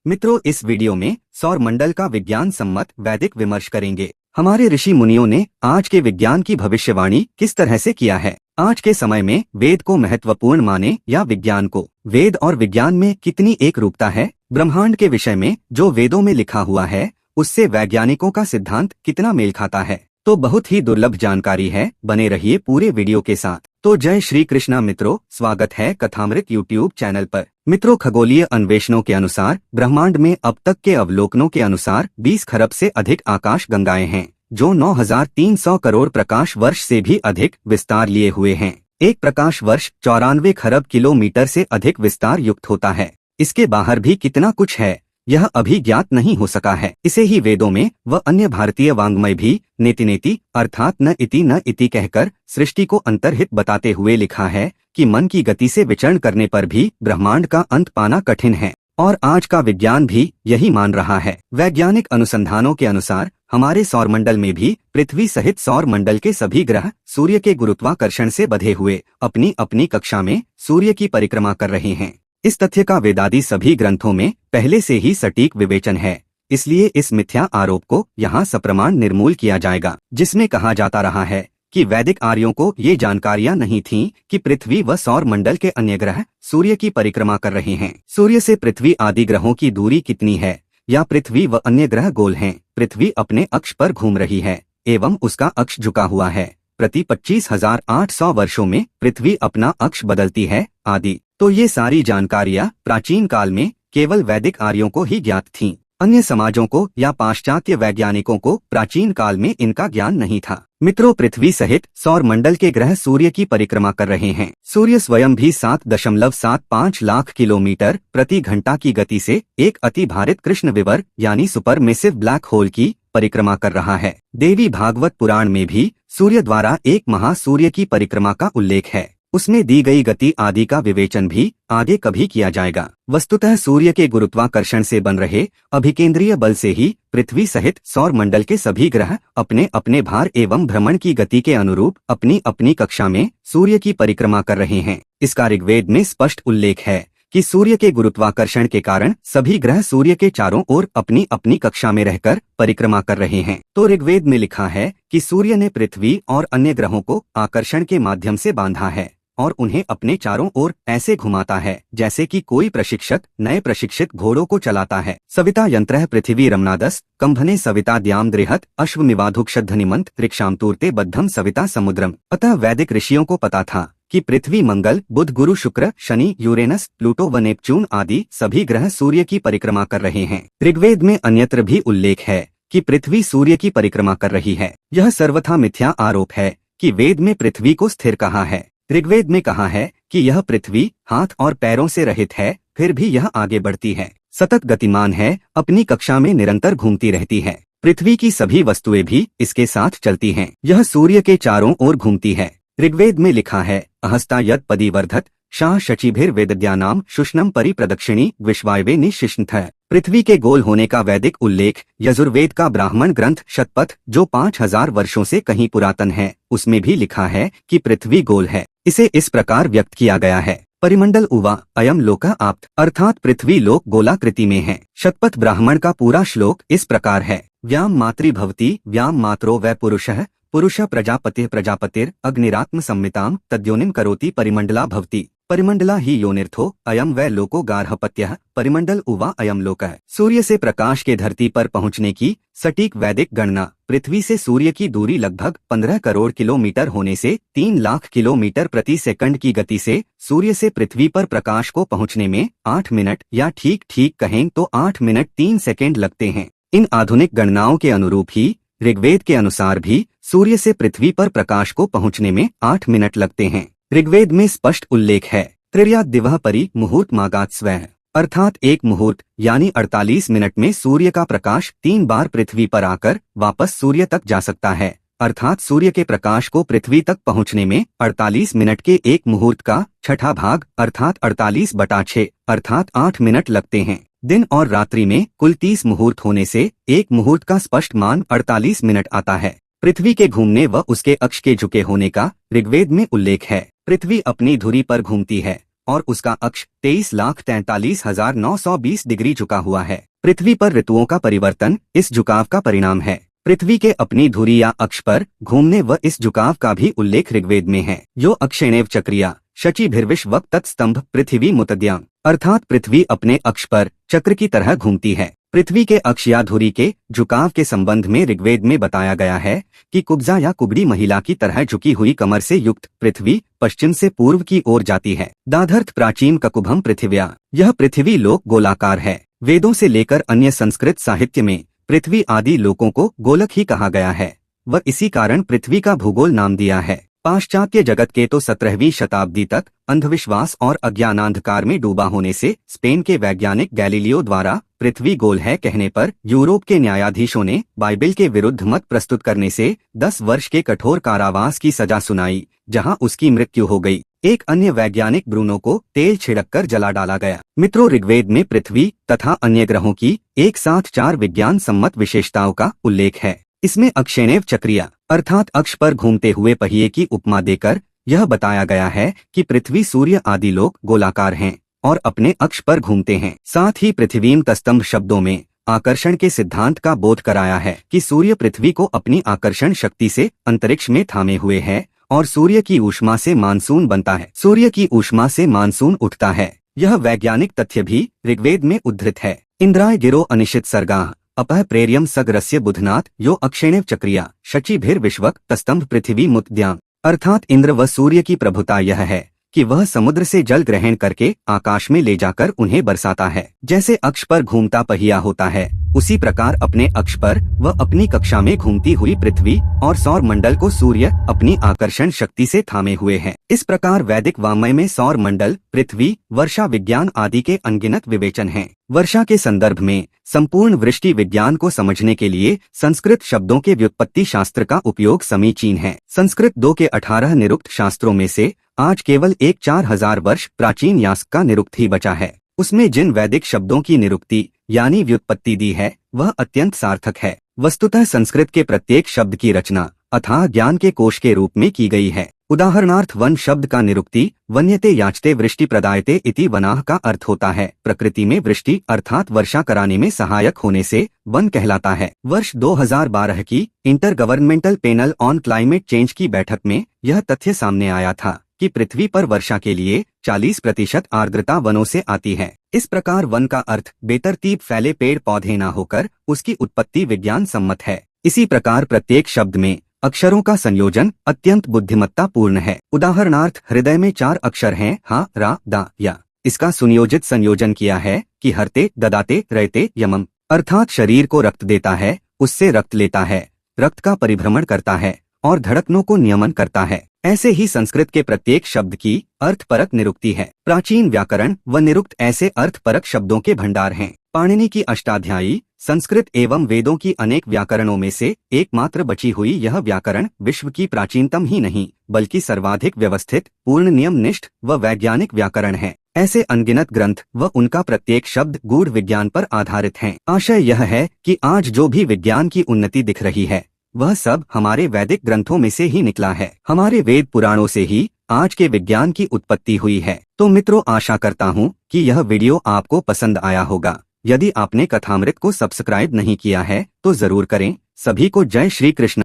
मित्रों, इस वीडियो में सौर मंडल का विज्ञान सम्मत वैदिक विमर्श करेंगे। हमारे ऋषि मुनियों ने आज के विज्ञान की भविष्यवाणी किस तरह से किया है। आज के समय में वेद को महत्वपूर्ण माने या विज्ञान को। वेद और विज्ञान में कितनी एक रूपता है। ब्रह्मांड के विषय में जो वेदों में लिखा हुआ है उससे वैज्ञानिकों का सिद्धांत कितना मेल खाता है। तो बहुत ही दुर्लभ जानकारी है, बने रहिए पूरे वीडियो के साथ। तो जय श्री कृष्णा मित्रों, स्वागत है कथामृत यूट्यूब चैनल पर। मित्रों, खगोलीय अन्वेषणों के अनुसार ब्रह्मांड में अब तक के अवलोकनों के अनुसार 20 खरब से अधिक आकाश गंगाएं हैं, जो 9300 करोड़ प्रकाश वर्ष से भी अधिक विस्तार लिए हुए हैं। एक प्रकाश वर्ष 94 खरब किलोमीटर से अधिक विस्तार युक्त होता है। इसके बाहर भी कितना कुछ है, यह अभी ज्ञात नहीं हो सका है। इसे ही वेदों में व अन्य भारतीय वाङ्मय भी नेति नेति अर्थात न इति कहकर सृष्टि को अंतर्हित बताते हुए लिखा है कि मन की गति से विचरण करने पर भी ब्रह्मांड का अंत पाना कठिन है, और आज का विज्ञान भी यही मान रहा है। वैज्ञानिक अनुसंधानों के अनुसार हमारे सौरमंडल में भी पृथ्वी सहित सौरमंडल के सभी ग्रह सूर्य के गुरुत्वाकर्षण से बंधे हुए अपनी अपनी कक्षा में सूर्य की परिक्रमा कर रहे हैं। इस तथ्य का वेदादि सभी ग्रंथों में पहले से ही सटीक विवेचन है, इसलिए इस मिथ्या आरोप को यहाँ सप्रमाण निर्मूल किया जाएगा, जिसमें कहा जाता रहा है कि वैदिक आर्यों को ये जानकारियां नहीं थीं कि पृथ्वी व सौर मंडल के अन्य ग्रह सूर्य की परिक्रमा कर रहे हैं। सूर्य से पृथ्वी आदि ग्रहों की दूरी कितनी है, या पृथ्वी व अन्य ग्रह गोल हैं, पृथ्वी अपने अक्ष पर घूम रही है एवं उसका अक्ष झुका हुआ है, प्रति 25,800 वर्षों में पृथ्वी अपना अक्ष बदलती है आदि। तो ये सारी जानकारियां प्राचीन काल में केवल वैदिक आर्यों को ही ज्ञात थीं। अन्य समाजों को या पाश्चात्य वैज्ञानिकों को प्राचीन काल में इनका ज्ञान नहीं था। मित्रों, पृथ्वी सहित सौर मंडल के ग्रह सूर्य की परिक्रमा कर रहे हैं। सूर्य स्वयं भी 7.75 लाख किलोमीटर प्रति घंटा की गति से एक अति भारित कृष्ण विवर यानी सुपरमेसिव ब्लैक होल की परिक्रमा कर रहा है। देवी भागवत पुराण में भी सूर्य द्वारा एक महासूर्य की परिक्रमा का उल्लेख है। उसमें दी गई गति आदि का विवेचन भी आगे कभी किया जाएगा। वस्तुतः सूर्य के गुरुत्वाकर्षण से बन रहे अभिकेंद्रीय बल से ही पृथ्वी सहित सौर मंडल के सभी ग्रह अपने अपने भार एवं भ्रमण की गति के अनुरूप अपनी अपनी कक्षा में सूर्य की परिक्रमा कर रहे हैं। इसका ऋग्वेद में स्पष्ट उल्लेख है कि सूर्य के गुरुत्वाकर्षण के कारण सभी ग्रह सूर्य के चारों ओर अपनी अपनी कक्षा में रहकर परिक्रमा कर रहे हैं। तो ऋग्वेद में लिखा है कि सूर्य ने पृथ्वी और अन्य ग्रहों को आकर्षण के माध्यम से बांधा है और उन्हें अपने चारों ओर ऐसे घुमाता है जैसे कि कोई प्रशिक्षक नए प्रशिक्षित घोड़ों को चलाता है। सविता यंत्रः पृथ्वी रमनादस कंभने सविता द्याम दृहत अश्वमिवाधुक्षध्वनिमंत त्रिक्षाम तूर्ते बद्धम सविता समुद्रम। अतः वैदिक ऋषियों को पता था कि पृथ्वी, मंगल, बुध, गुरु, शुक्र, शनि, यूरेनस, प्लूटो व नेपच्यून आदि सभी ग्रह सूर्य की परिक्रमा कर रहे हैं। ऋग्वेद में अन्यत्र भी उल्लेख है कि पृथ्वी सूर्य की परिक्रमा कर रही है। यह सर्वथा मिथ्या आरोप है कि वेद में पृथ्वी को स्थिर कहा है। ऋग्वेद में कहा है कि यह पृथ्वी हाथ और पैरों से रहित है, फिर भी यह आगे बढ़ती है, सतत गतिमान है, अपनी कक्षा में निरंतर घूमती रहती है। पृथ्वी की सभी वस्तुएं भी इसके साथ चलती हैं। यह सूर्य के चारों ओर घूमती है। ऋग्वेद में लिखा है अहस्ता यद पदिवर्धत शाह शचीभिर्वेदद्यानाम शुष्णम परिप्रदक्षिणी विश्वायवे निशिष्णथ। पृथ्वी के गोल होने का वैदिक उल्लेख यजुर्वेद का ब्राह्मण ग्रंथ शतपथ, जो 5000 वर्षों से कहीं पुरातन है, उसमें भी लिखा है कि पृथ्वी गोल है। इसे इस प्रकार व्यक्त किया गया है, परिमंडल उवा अयम लोक आप्त, अर्थात पृथ्वी लोक गोलाकृति में है। शतपथ ब्राह्मण का पूरा श्लोक इस प्रकार है। व्याम मातृ भवति व्याम मात्रो वै पुरुषः पुरुष प्रजापतिः प्रजापतिर अग्निरात्म संमिताम तद्योनिम करोति परिमंडला भवति। परिमंडला ही योनिर्थो अयम वै लोको गार्हपत्यः परिमंडल उवा अयम लोकः। सूर्य से प्रकाश के धरती पर पहुंचने की सटीक वैदिक गणना पृथ्वी से सूर्य की दूरी लगभग 15 करोड़ किलोमीटर होने से 3 लाख किलोमीटर प्रति सेकंड की गति से सूर्य से पृथ्वी पर प्रकाश को पहुंचने में 8 मिनट या ठीक कहें तो 8 मिनट 3 सेकंड लगते हैं। इन आधुनिक गणनाओं के अनुरूप ही ऋग्वेद के अनुसार भी सूर्य से पृथ्वी पर प्रकाश को पहुंचने में 8 मिनट लगते हैं। ऋग्वेद में स्पष्ट उल्लेख है त्रिर्याद दिवः परि मुहूर्त मागात स्वः, अर्थात एक मुहूर्त यानी 48 मिनट में सूर्य का प्रकाश 3 बार पृथ्वी पर आकर वापस सूर्य तक जा सकता है। अर्थात सूर्य के प्रकाश को पृथ्वी तक पहुंचने में 48 मिनट के एक मुहूर्त का छठा भाग अर्थात 48/6 अर्थात 8 मिनट लगते हैं। दिन और रात्रि में कुल 30 मुहूर्त होने से एक मुहूर्त का स्पष्ट मान 48 मिनट आता है। पृथ्वी के घूमने व उसके अक्ष के झुके होने का ऋग्वेद में उल्लेख है। पृथ्वी अपनी धुरी पर घूमती है और उसका अक्ष 23,43,920 डिग्री झुका हुआ है। पृथ्वी पर ऋतुओं का परिवर्तन इस झुकाव का परिणाम है। पृथ्वी के अपनी धुरी या अक्ष पर घूमने व इस झुकाव का भी उल्लेख ऋग्वेद में है। यो अक्षेणेव चक्रिया शचीभिर्विश्व तत्स्तंभ पृथ्वी मुतद्यां, अर्थात पृथ्वी अपने अक्ष पर चक्र की तरह घूमती है। पृथ्वी के अक्ष या धुरी के झुकाव के संबंध में ऋग्वेद में बताया गया है कि कुब्जा या कुबड़ी महिला की तरह झुकी हुई कमर से युक्त पृथ्वी पश्चिम से पूर्व की ओर जाती है। दाधर्थ प्राचीन ककुभम पृथिव्या, यह पृथ्वी लोक गोलाकार है। वेदों से लेकर अन्य संस्कृत साहित्य में पृथ्वी आदि लोकों को गोलक ही कहा गया है व इसी कारण पृथ्वी का भूगोल नाम दिया है। पाश्चात्य जगत के तो 17वीं शताब्दी तक अंधविश्वास और अज्ञानांधकार में डूबा होने से स्पेन के वैज्ञानिक गैलीलियो द्वारा पृथ्वी गोल है कहने पर यूरोप के न्यायाधीशों ने बाइबिल के विरुद्ध मत प्रस्तुत करने से 10 वर्ष के कठोर कारावास की सजा सुनाई, जहां उसकी मृत्यु हो गई। एक अन्य वैज्ञानिक ब्रूनो को तेल छिड़ककर जला डाला गया। मित्रों, ऋग्वेद में पृथ्वी तथा अन्य ग्रहों की एक साथ 4 विज्ञान सम्मत विशेषताओं का उल्लेख है। इसमें अक्षेणेव चक्रिया अर्थात अक्ष पर घूमते हुए पहिए की उपमा देकर यह बताया गया है कि पृथ्वी सूर्य आदि लोक गोलाकार हैं और अपने अक्ष पर घूमते हैं। साथ ही पृथ्वीम तस्तंभ शब्दों में आकर्षण के सिद्धांत का बोध कराया है कि सूर्य पृथ्वी को अपनी आकर्षण शक्ति से अंतरिक्ष में थामे हुए है और सूर्य की ऊष्मा से मानसून बनता है। सूर्य की ऊष्मा से मानसून उठता है। यह वैज्ञानिक तथ्य भी ऋग्वेद में उद्धृत है। इंद्राय गिरो अनिश्चित सर्गाः अपह प्रेरियम सगरस्य बुधनाथ यो अक्षेणेव चक्रिया शचीभिर्विश्व तस्तंभ पृथ्वी मुतद्यां, अर्थात इंद्र व सूर्य की प्रभुता यह है कि वह समुद्र से जल ग्रहण करके आकाश में ले जाकर उन्हें बरसाता है। जैसे अक्ष पर घूमता पहिया होता है, उसी प्रकार अपने अक्ष पर व अपनी कक्षा में घूमती हुई पृथ्वी और सौर मंडल को सूर्य अपनी आकर्षण शक्ति से थामे हुए हैं। इस प्रकार वैदिक वाङ्मय में सौर मंडल, पृथ्वी, वर्षा विज्ञान आदि के अनगिनत विवेचन हैं। वर्षा के संदर्भ में संपूर्ण वृष्टि विज्ञान को समझने के लिए संस्कृत शब्दों के व्युत्पत्ति शास्त्र का उपयोग समीचीन है। संस्कृत 2 के 18 निरुक्त शास्त्रों में से आज केवल एक 4000 वर्ष प्राचीन यास्क का निरुक्त ही बचा है। उसमें जिन वैदिक शब्दों की निरुक्ति यानी व्युत्पत्ति दी है वह अत्यंत सार्थक है। वस्तुतः संस्कृत के प्रत्येक शब्द की रचना अथाह ज्ञान के कोश के रूप में की गई है। उदाहरणार्थ वन शब्द का निरुक्ति वन्यते याचते वृष्टि प्रदायते इति वनाह का अर्थ होता है प्रकृति में वृष्टि अर्थात वर्षा कराने में सहायक होने से वन कहलाता है। वर्ष 2012 की inter governmental panel on climate change की बैठक में यह तथ्य सामने आया था कि पृथ्वी पर वर्षा के लिए 40% आर्द्रता वनों से आती है। इस प्रकार वन का अर्थ बेतरतीब फैले पेड़ पौधे न होकर उसकी उत्पत्ति विज्ञान सम्मत है। इसी प्रकार प्रत्येक शब्द में अक्षरों का संयोजन अत्यंत बुद्धिमत्ता पूर्ण है। उदाहरणार्थ हृदय में 4 अक्षर हैं हा, रा, दा, या। इसका सुनियोजित संयोजन किया है कि हरते, ददाते, रयते, यमम, अर्थात शरीर को रक्त देता है, उससे रक्त लेता है, रक्त का परिभ्रमण करता है और धड़कनों को नियमन करता है। ऐसे ही संस्कृत के प्रत्येक शब्द की अर्थपरक निरुक्ति है। प्राचीन व्याकरण व निरुक्त ऐसे अर्थपरक शब्दों के भंडार हैं। पाणिनि की अष्टाध्यायी संस्कृत एवं वेदों की अनेक व्याकरणों में से एकमात्र बची हुई यह व्याकरण विश्व की प्राचीनतम ही नहीं बल्कि सर्वाधिक व्यवस्थित, पूर्ण नियमनिष्ठ व वैज्ञानिक व्याकरण है। ऐसे अनगिनत ग्रंथ व उनका प्रत्येक शब्द गूढ़ विज्ञान पर आधारित हैं। आशय यह है कि आज जो भी विज्ञान की उन्नति दिख रही है वह सब हमारे वैदिक ग्रंथों में से ही निकला है। हमारे वेद पुराणों से ही आज के विज्ञान की उत्पत्ति हुई है। तो मित्रों, आशा करता हूँ कि यह वीडियो आपको पसंद आया होगा। यदि आपने कथामृत को सब्सक्राइब नहीं किया है तो जरूर करें। सभी को जय श्री कृष्ण।